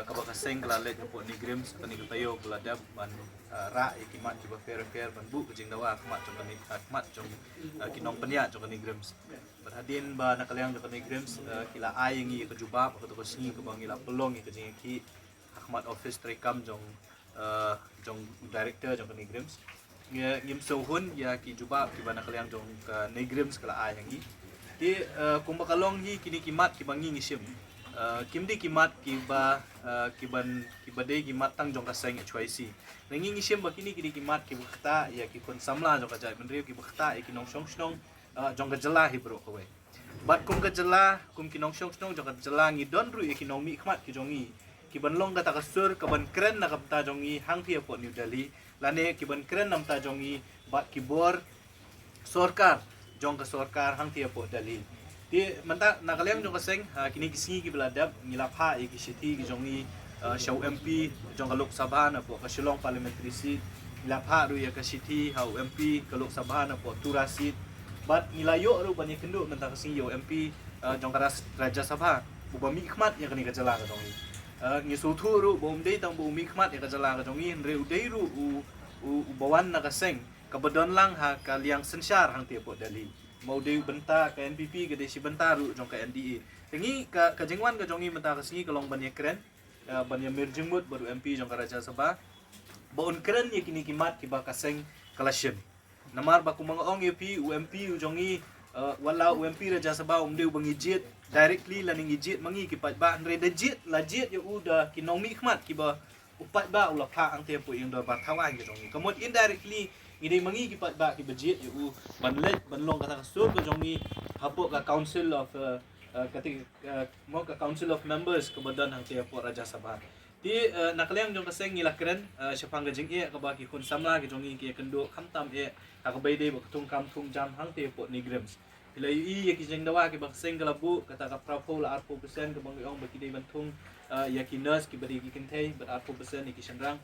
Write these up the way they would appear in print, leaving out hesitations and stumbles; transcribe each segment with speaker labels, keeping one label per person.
Speaker 1: kabakaseng kalalet po ni Grims kani katayo beladab ban ra ikimat kiba fair ban bu kejing dawa kemat jong kani kemat jong kinong penya jong kani Grims berhadin ba nakaliang jong kani Grims kila ai ngi kejubab atau ko singi ke bangila pelong kejing ki Ahmad office trekam jong director jong kani Grims ngim sohun ya ki jubab kiba nakaliang jong kani Grims kala ai ngi di kumbakalong hi kini kimat kibangi ngisim kimdi kimat kiba de kimat tang jong kaseng HYC nangi ngisim bakini kini kimat kibakta ya ki kon samla jong kajai menri kibakta ya kinong shong jong kajela hi bro kowe bat kum kajela kum kinong shong jong kajela ngi don ru ya kinong mi khmat ki jongi kiban long kata kasur kaban kren na kapta jongi hang pia po New Delhi lane kiban kren nam ta jongi bat kibor sorkar jong ka sorkar hang pia po Delhi di menta nakaliang jong kaseng kini kisi ki beladab ngilapha ki city ki jongi show MP jong ka Lok Sabha na po ka Shillong parliamentary seat ngilapha ru ya ka city hau MP ka Lok Sabha na po Tura seat bat nilayo ru bani kendu menta kasing yo MP jong ka Raja Sabha bumi khmat ya kani ka jala ka jongi ngi suthu ru bom dei tang bumi khmat ya ka jala ka jongi re udei ru u bawan na kaseng kabadon lang ha kaliang sensyar hang tie po Delhi mau dewi benta ke NPP ke desi benta ru jong ke NDA tengi ka jengwan ke jongi menta ke singi kelong ban keren ban mir jengmut baru MP jong ka Raja Sabha baun keren ye kini kimat kiba kaseng kalasyen namar ba kumang ong UP UMP jongi wala UMP Raja Sabha dewi bangijit directly laning ijit mangi kipat ba andre dejit lajit ye uda kinong mi khmat kiba upat ba ula pha ang tempo yung do ba thawan ke jongi kamot indirectly ini mangi kipat ba ki budget yu banlet banlong kata kasur ko jongi hapo ka council of mo ka council of members ke badan hang tia po Raja Sabha ti nakaliang jong kaseng ngila keren syapang gajing e ka ba ki kun samla ki jongi ki kendo khamtam e ka bay de ba tung kam tung jam hang tia po ni Grims ila yu ki jeng dawa ki ba kaseng galabu kata ka prapo la 4% ke bang yong ba ki de bantung ya ki nurse ki bari ki kentei ba 4% ni ki shandrang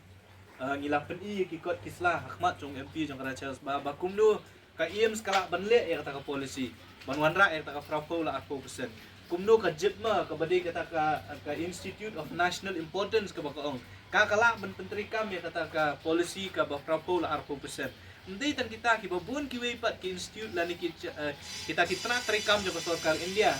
Speaker 1: ngilapan ki kot kislah Ahmad jong MP jong Raja Sabha bakum nu ka iem skala banle ya kata ka policy banwanra ya kata ka prapo la 4% kumno ka jipma ka badi kata ka Institute of National Importance ka bakaong kakala ban pentrikam ya kata ka policy ka ba prapo la 4% hindi tan kita ki babun ki weipat ki institute la ni kita kitra trikam jong sarkar India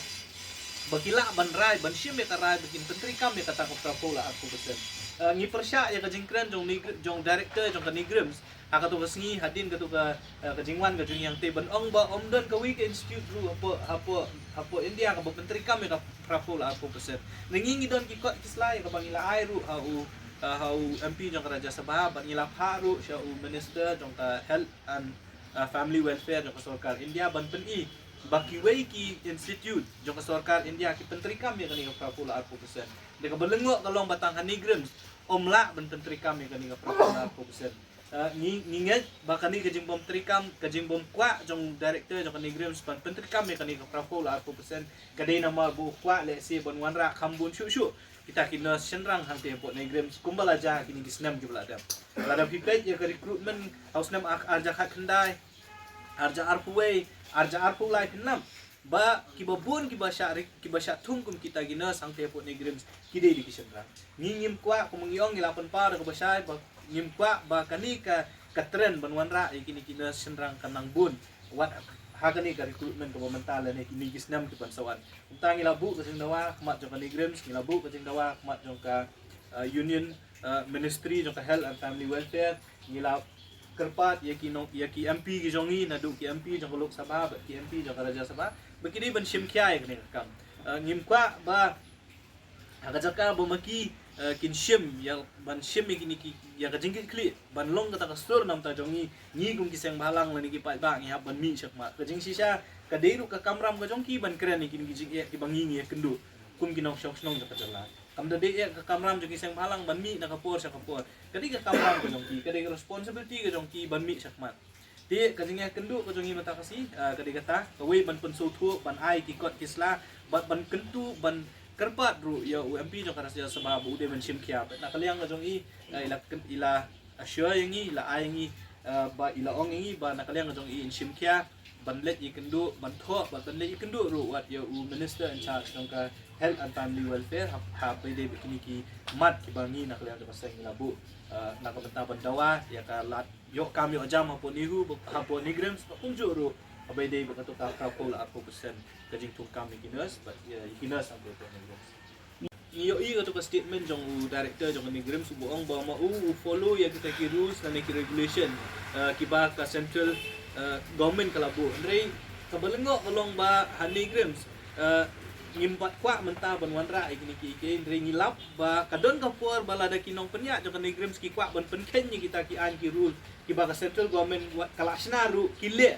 Speaker 1: bakila ban rai ban shim ya rai bikin pentrikam ya kata ka prapo la 4% ngi persya ya kajing kren jong director jong ka ni Grims ha ka tu kasngi hadin ka tu ka kajingwan ka jing yang te ban ong ba omdon ka week institute ru apo India ka menteri kam ya ka prapo la 4% nangingi don ki kot kislay ka bangila ai ru hau MP jong ka Raja Sabha ban ngila pharu sya u minister jong ka health and family welfare jong ka sarkar India ban pen baki wei ki institute jong ka sarkar India ki menteri kam ya kani ka prapo la 4% de ka belengok kalong batang hani Grims omla ban menteri kam ya kani ka prapo la 4% nginget bakani kajing bom trikam kajing bom kwa jong director jong kani Grims ban menteri kam ya kani ka prapo la 4% kadai nama bu kwa le si ban wanra khambun shu kita kina senrang hang tempo ni Grims kumbala ja kini kisnam ki belada pipet ya ka recruitment house nam arja khat khandai arja arpu lai kenam ba kibabun kibasya tung kum kita gina sang tepo ni Grims kide di kisendra ngim kwa kumengiong ngilapan par ka basay ba ngim kwa ba kani ka katren banwanra ikini kina sendrang kanang bun wat hagani ka recruitment ka pamantala ni kini gisnam ki pansawan untang ilabu ka dawa khmat jong ni Grims ngilabu ka dawa khmat jong ka union ministry jong ka health and family welfare ngilap kerpat ya ki MP ki jongi na du ki MP jong Lok Sabha ba ki MP jong Raja Sabha begini ban sim kya ya kam ngim kwa ba agajaka bomaki kin sim ya ban sim ki ya ka jingki kli ban long kata ka sur nam ta jongi ni kum ki seng balang la ni ki pa ba ngi hab ban mi sakma ka jing sisa ka deru ka kamram ka jongki ban kren ni kin ki jing ki bangi ngi kendu kum ki nong snong ka jala kam da de ka kamram jongi seng balang ban mi na ka por sa ka por kadi ka kamram ka jongki kadi ka responsibility ka jongki ban mi sakmat ti kajingnya kendu ka jongi mata kasi kadi kata ka we ban pensu thu ban ai ki kot kisla ban kentu ban kerpat ru ya UMP jong Raja Sabha bu de ban sim kya na kaliang ka jongi ila assure yangi ila ai yangi ba ila ong yangi ba na kaliang ka jongi in sim kya banlet ikendu banthok banlet ikendu ru wat ya minister in charge nongka health and family welfare ha pede bikini ki mat ki bangi nak lihat pasang labu nak benta bandawa ya ka lat yo kami jam hapo nihu hapo nigrams punju ru pede bakato ka kapol apo persen kajing tung kami kinas but ya kinas ambo to nigrams iyo itu ka statement jong director jong nigrams buong bawa follow ya kita ki rules dan ki regulation kiba ka central government kalabu ndrei kabalengok kalong ba nigrams ngimpat kwa menta banwanra ikini ki ndrei ngilap ba kadon kapur balada kinong penya jong nigrams ki kwa ban penken kita ki an ki rule kiba ka central government kalasna ru kile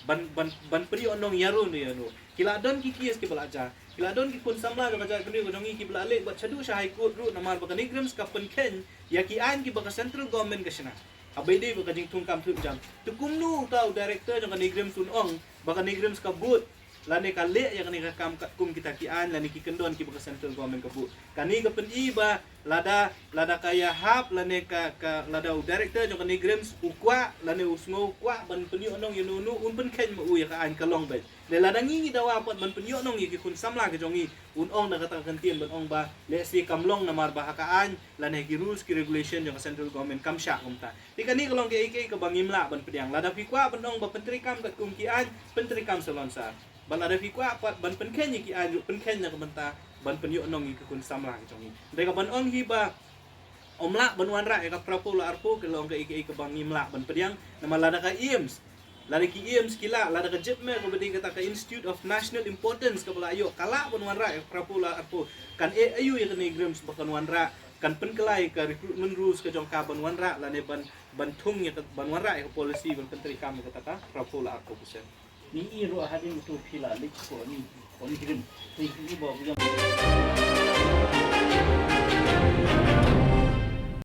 Speaker 1: ban peri onong yaru ni anu kiladon ki kies ki balaja kiladon ki kun samla ka ja kini gongi ki balale bat chadu sha high court ru namar ba nigrams ka penken ya ki an ki ba ka central government ka sina abede ba kajing tungkam tu jam tukumnu tau director jong nigrams tun ong ba nigrams ka but lani ka le ya kani ka kam kum kita ki an lani ki kendon ki ba central government ka bu kani ka pen iba lada kaya hap lani ka lada director jong nigrams ukwa lani usngo kwa ban penyu onong yununu un pen ken mu ya ka an ka long bet le lada ngi dawa pot ban penyu onong ki kun samla ka jongi un ong na kata kantien ban ong ba le si kamlong na mar ba ka an lani ki rules ki regulation jong central government kam sha kumta ti kani ka long ke ka bangimla ban pediang lada pi kwa ban ong ba pentri kam ka kum ki an pentri kam salonsa ban ada fi kwa ban penken ki aju penken na kamenta ban penyu onong ki kun samla ki jongi de ka ban ong hi ba omla ban wanra ka prapo la arpo ke long ka ka bangimla ban pediang nama lada ka IEMS lada ki IEMS kila lada ka jipme ko bedi kata ka Institute of National Importance ka bala ayo kala ban wanra ka prapo la arpo kan ayu ya ka nigrams bakan wanra kan penkelai ka recruitment rules ka jong ka ban wanra lane ban thung ya ka ban wanra ka policy ban pentri kam ka kata prapo la arpo kusen
Speaker 2: ni iro hadin tu pila lik ko ni grim ni bawa